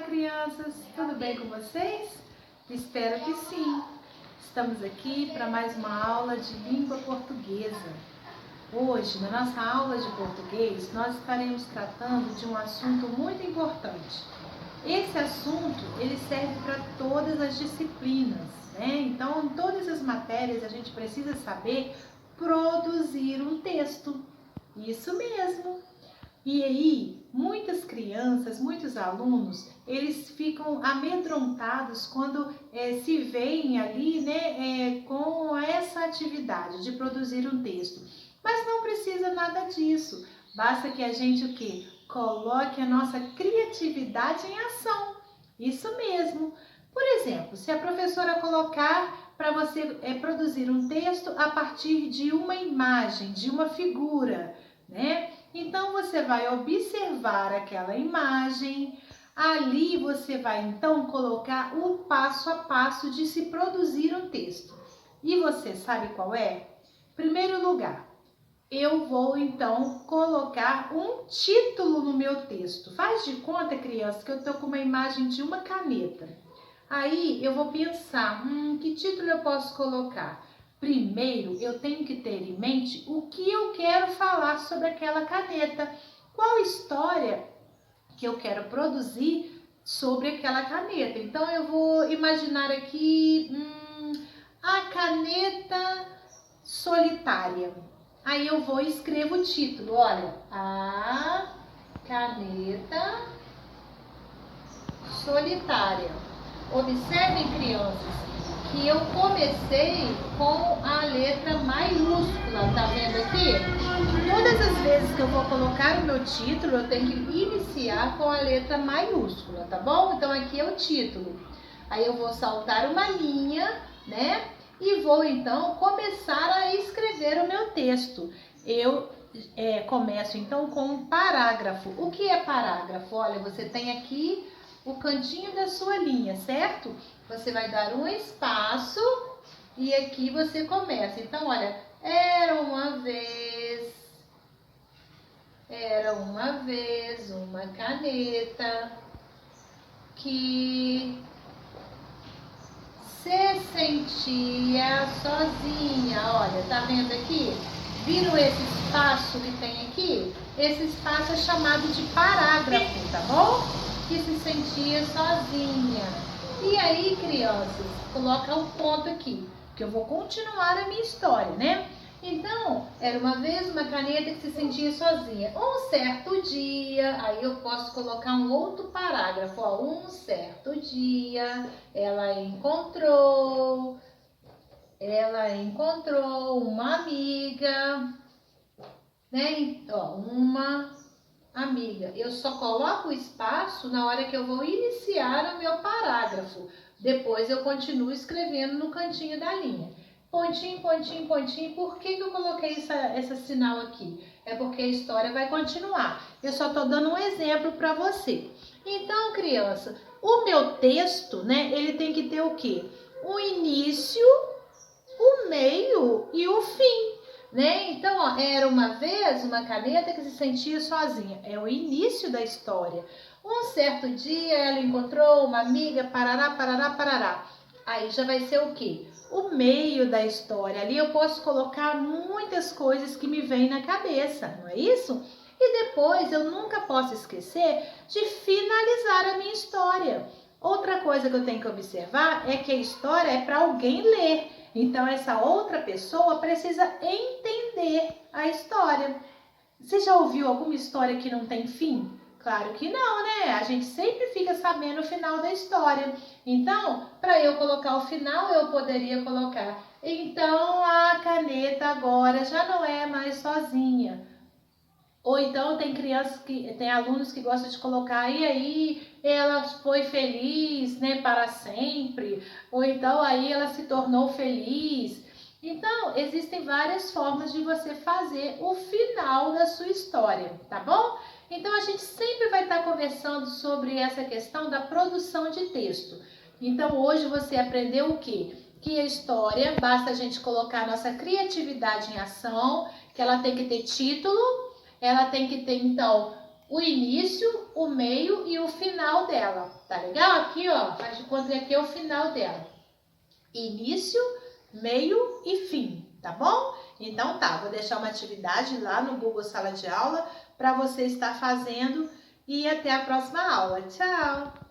crianças! Tudo bem com vocês? Espero que sim! Estamos aqui para mais uma aula de língua portuguesa. Hoje, na nossa aula de português, nós estaremos tratando de um assunto muito importante. Esse assunto, ele serve para todas as disciplinas, né? Então, em todas as matérias, a gente precisa saber produzir um texto. Isso mesmo! E aí, muitas crianças, muitos alunos, eles ficam amedrontados quando se veem ali, né, com essa atividade de produzir um texto. Mas não precisa nada disso. Basta que a gente o quê? Coloque a nossa criatividade em ação. Isso mesmo. Por exemplo, se a professora colocar para você produzir um texto a partir de uma imagem, de uma figura, né? Então, você vai observar aquela imagem, ali você vai então colocar o passo a passo de se produzir um texto. E você sabe qual é? Primeiro lugar, eu vou então colocar um título no meu texto. Faz de conta, criança, que eu estou com uma imagem de uma caneta. Aí eu vou pensar, que título eu posso colocar? Primeiro, eu tenho que ter em mente o que eu quero falar sobre aquela caneta. Qual história que eu quero produzir sobre aquela caneta? Então, eu vou imaginar aqui a caneta solitária. Aí eu vou e escrevo o título. Olha, a caneta solitária. Observem, crianças, que eu comecei com a letra maiúscula, tá vendo aqui? Todas as vezes que eu vou colocar o meu título, eu tenho que iniciar com a letra maiúscula, tá bom? Então aqui é o título. Aí eu vou saltar uma linha, né? E vou então começar a escrever o meu texto. Eu começo então com um parágrafo. O que é parágrafo? Olha, você tem aqui o cantinho da sua linha, certo? Você vai dar um espaço e aqui você começa. Então, olha, era uma vez uma caneta que se sentia sozinha. Olha, tá vendo aqui? Viram esse espaço que tem aqui? Esse espaço é chamado de parágrafo, tá bom? Que se sentia sozinha. E aí, crianças, coloca um ponto aqui, que eu vou continuar a minha história, né? Então, era uma vez uma caneta que se sentia sozinha. Um certo dia, aí eu posso colocar um outro parágrafo, ó. Um certo dia, ela encontrou uma amiga, né? Ó, uma amiga. Eu só coloco o espaço na hora que eu vou iniciar o meu parágrafo. Depois eu continuo escrevendo no cantinho da linha. Pontinho, pontinho, pontinho. Por que eu coloquei essa sinal aqui? É porque a história vai continuar. Eu só estou dando um exemplo para você. Então, criança, o meu texto, né, ele tem que ter o quê? O início, o meio e o fim. Né? Então, ó, era uma vez uma caneta que se sentia sozinha. É o início da história. Um certo dia ela encontrou uma amiga, parará, parará, parará. Aí já vai ser o quê? O meio da história. Ali eu posso colocar muitas coisas que me vêm na cabeça, não é isso? E depois eu nunca posso esquecer de finalizar a minha história. Outra coisa que eu tenho que observar é que a história é para alguém ler. Então, essa outra pessoa precisa entender a história. Você já ouviu alguma história que não tem fim? Claro que não, né? A gente sempre fica sabendo o final da história. Então, para eu colocar o final, eu poderia colocar: então a caneta agora já não é mais sozinha. Ou então tem alunos que gostam de colocar, e aí ela foi feliz, né, para sempre. Ou então aí ela se tornou feliz. Então, existem várias formas de você fazer o final da sua história, tá bom? Então, a gente sempre vai estar conversando sobre essa questão da produção de texto. Então, hoje você aprendeu o quê? Que a história, basta a gente colocar a nossa criatividade em ação, que ela tem que ter título, ela tem que ter, então, o início, o meio e o final dela. Tá legal? Aqui, ó, faz de conta que aqui é o final dela. Início, meio e fim, tá bom? Então tá, vou deixar uma atividade lá no Google Sala de Aula para você estar fazendo e até a próxima aula. Tchau!